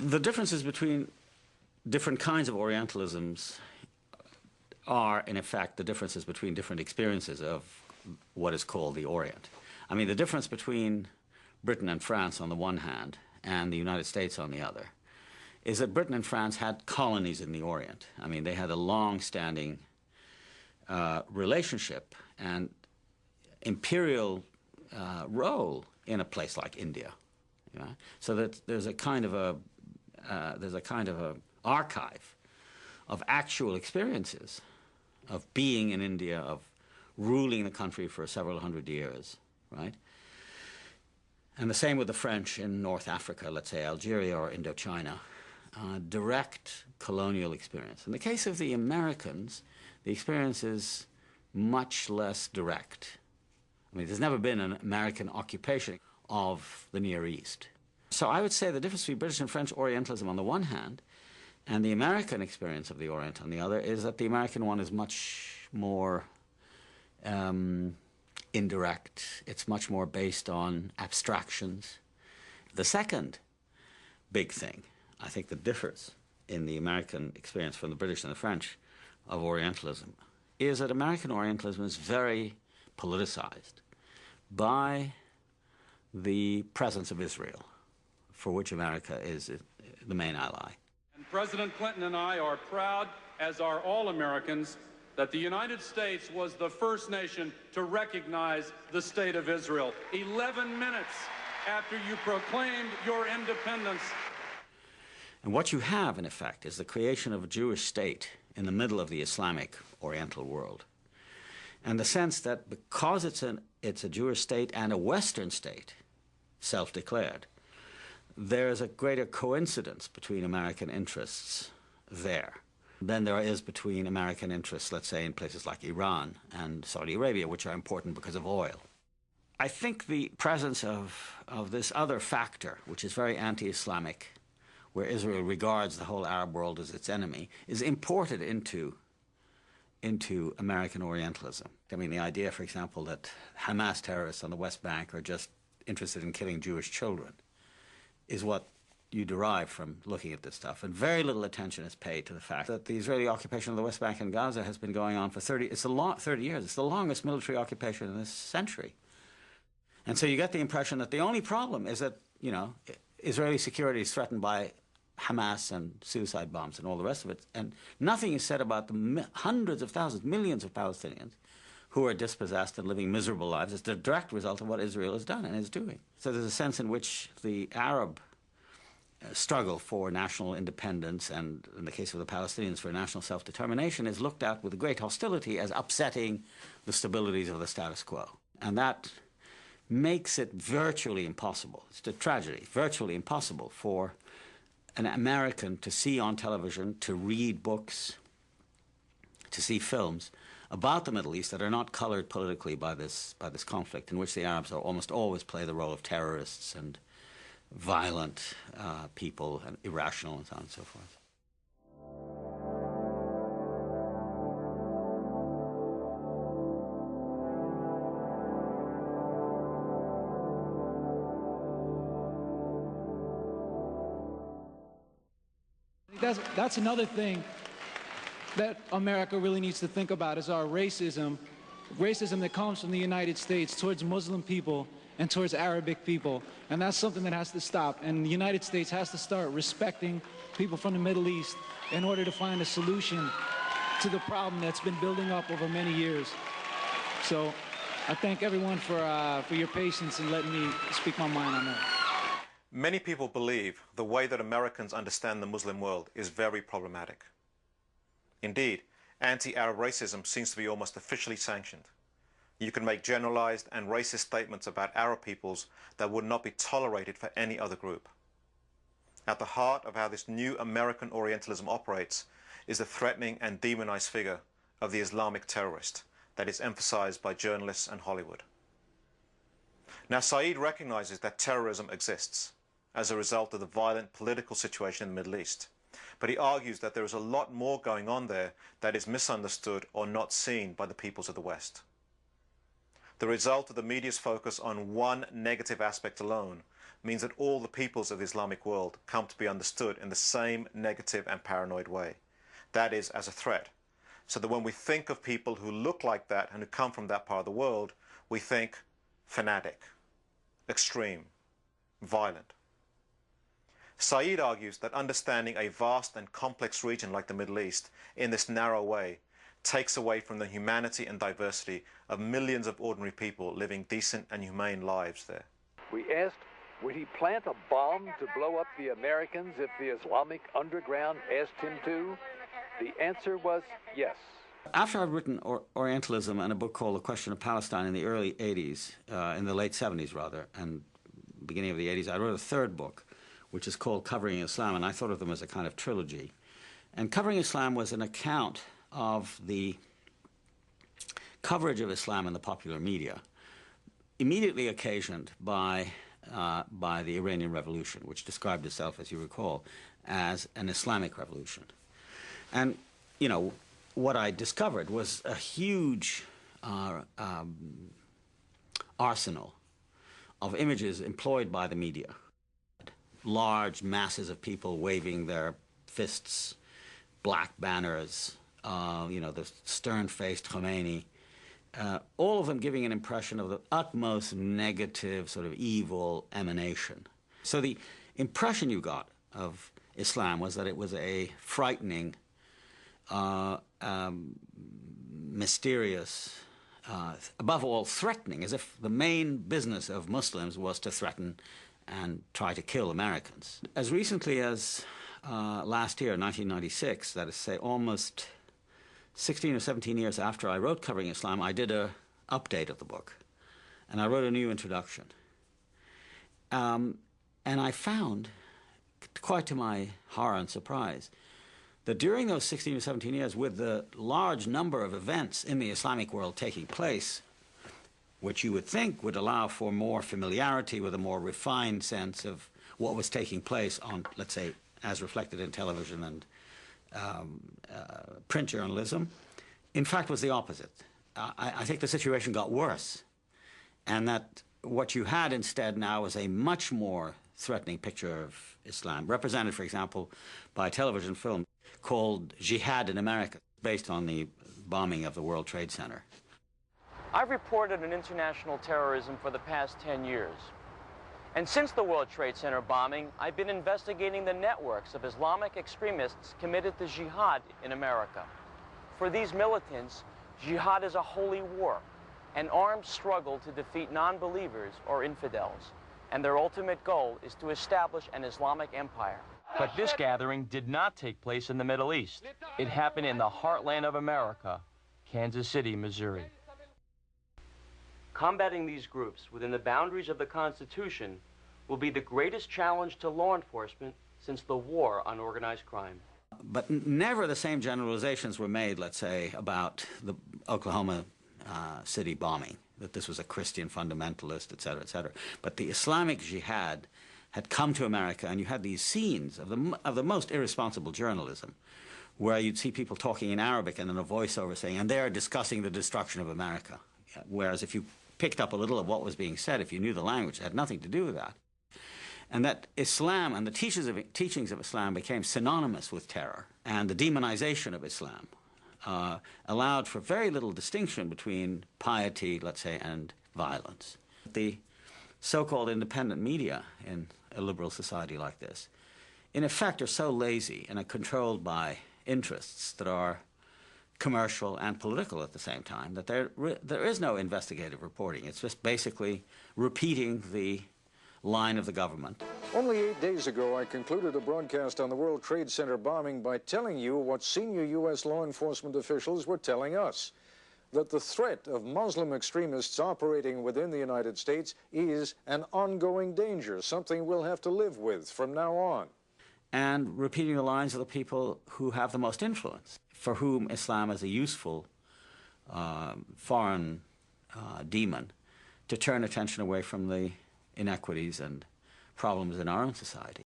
The differences between different kinds of Orientalisms are, in effect, the differences between different experiences of what is called the Orient. I mean, the difference between Britain and France on the one hand and the United States on the other is that Britain and France had colonies in the Orient. I mean, they had a long-standing relationship and imperial role in a place like India. You know? So that there's a kind of a archive of actual experiences of being in India, of ruling the country for several hundred years, right? And the same with the French in North Africa, let's say Algeria or Indochina, direct colonial experience. In the case of the Americans, the experience is much less direct. I mean, there's never been an American occupation of the Near East. So I would say the difference between British and French Orientalism on the one hand and the American experience of the Orient on the other is that the American one is much more indirect. It's much more based on abstractions. The second big thing, I think, that differs in the American experience from the British and the French of Orientalism is that American Orientalism is very politicized by the presence of Israel, for which America is the main ally. And President Clinton and I are proud, as are all Americans, that the United States was the first nation to recognize the State of Israel 11 minutes after you proclaimed your independence. And what you have, in effect, is the creation of a Jewish state in the middle of the Islamic Oriental world. And the sense that because it's a Jewish state and a Western state, self-declared, there's a greater coincidence between American interests there than there is between American interests, let's say, in places like Iran and Saudi Arabia, which are important because of oil. I think the presence of this other factor, which is very anti-Islamic, where Israel regards the whole Arab world as its enemy, is imported into American Orientalism. I mean, the idea, for example, that Hamas terrorists on the West Bank are just interested in killing Jewish children is what you derive from looking at this stuff. And very little attention is paid to the fact that the Israeli occupation of the West Bank and Gaza has been going on for 30 years. It's the longest military occupation in this century. And so you get the impression that the only problem is that, you know, Israeli security is threatened by Hamas and suicide bombs and all the rest of it. And nothing is said about the hundreds of thousands, millions of Palestinians who are dispossessed and living miserable lives as the direct result of what Israel has done and is doing. So there's a sense in which the Arab struggle for national independence, and in the case of the Palestinians for national self-determination, is looked at with great hostility as upsetting the stabilities of the status quo. And that makes it virtually impossible, it's a tragedy, virtually impossible for an American to see on television, to read books, to see films about the Middle East that are not colored politically by this conflict, in which the Arabs almost always play the role of terrorists and violent people and irrational and so on and so forth. That's another thing that America really needs to think about is our racism that comes from the United States towards Muslim people and towards Arabic people. And that's something that has to stop. And the United States has to start respecting people from the Middle East in order to find a solution to the problem that's been building up over many years. So I thank everyone for your patience and letting me speak my mind on that. Many people believe the way that Americans understand the Muslim world is very problematic. Indeed, anti-Arab racism seems to be almost officially sanctioned. You can make generalized and racist statements about Arab peoples that would not be tolerated for any other group. At the heart of how this new American Orientalism operates is the threatening and demonized figure of the Islamic terrorist that is emphasized by journalists and Hollywood. Now, Saeed recognizes that terrorism exists as a result of the violent political situation in the Middle East. But he argues that there is a lot more going on there that is misunderstood or not seen by the peoples of the West. The result of the media's focus on one negative aspect alone means that all the peoples of the Islamic world come to be understood in the same negative and paranoid way. That is, as a threat. So that when we think of people who look like that and who come from that part of the world, we think fanatic, extreme, violent. Said argues that understanding a vast and complex region like the Middle East in this narrow way takes away from the humanity and diversity of millions of ordinary people living decent and humane lives there. We asked, would he plant a bomb to blow up the Americans if the Islamic underground asked him to? The answer was yes. After I'd written Orientalism and a book called The Question of Palestine in the early 80s, in the late 70s rather, and beginning of the 80s, I wrote a third book, which is called Covering Islam, and I thought of them as a kind of trilogy. And Covering Islam was an account of the coverage of Islam in the popular media, immediately occasioned by the Iranian Revolution, which described itself, as you recall, as an Islamic revolution. And, you know, what I discovered was a huge arsenal of images employed by the media. Large masses of people waving their fists, black banners, you know, the stern-faced Khomeini, all of them giving an impression of the utmost negative, sort of evil emanation. So the impression you got of Islam was that it was a frightening, mysterious, above all threatening, as if the main business of Muslims was to threaten and try to kill Americans. As recently as last year, 1996, that is to say almost 16 or 17 years after I wrote Covering Islam, I did an update of the book, and I wrote a new introduction. And I found, quite to my horror and surprise, that during those 16 or 17 years, with the large number of events in the Islamic world taking place, which you would think would allow for more familiarity with a more refined sense of what was taking place on, let's say, as reflected in television and print journalism, in fact was the opposite. I think the situation got worse, and that what you had instead now was a much more threatening picture of Islam, represented, for example, by a television film called Jihad in America, based on the bombing of the World Trade Center. I've reported on international terrorism for the past 10 years. And since the World Trade Center bombing, I've been investigating the networks of Islamic extremists committed to jihad in America. For these militants, jihad is a holy war, an armed struggle to defeat non-believers or infidels. And their ultimate goal is to establish an Islamic empire. But this gathering did not take place in the Middle East. It happened in the heartland of America, Kansas City, Missouri. Combating these groups within the boundaries of the Constitution will be the greatest challenge to law enforcement since the war on organized crime. But never the same generalizations were made, let's say, about the Oklahoma City bombing, that this was a Christian fundamentalist, et cetera, et cetera. But the Islamic jihad had come to America, and you had these scenes of the most irresponsible journalism, where you'd see people talking in Arabic and then a voiceover saying, and they're discussing the destruction of America. Whereas if you picked up a little of what was being said, if you knew the language, it had nothing to do with that. And that Islam and the teachings of Islam became synonymous with terror, and the demonization of Islam allowed for very little distinction between piety, let's say, and violence. The so-called independent media in a liberal society like this, in effect, are so lazy and are controlled by interests that are commercial and political at the same time, that there is no investigative reporting. It's just basically repeating the line of the government. Only 8 days ago, I concluded a broadcast on the World Trade Center bombing by telling you what senior U.S. law enforcement officials were telling us, that the threat of Muslim extremists operating within the United States is an ongoing danger, something we'll have to live with from now on. And repeating the lines of the people who have the most influence, for whom Islam is a useful foreign demon to turn attention away from the inequities and problems in our own society.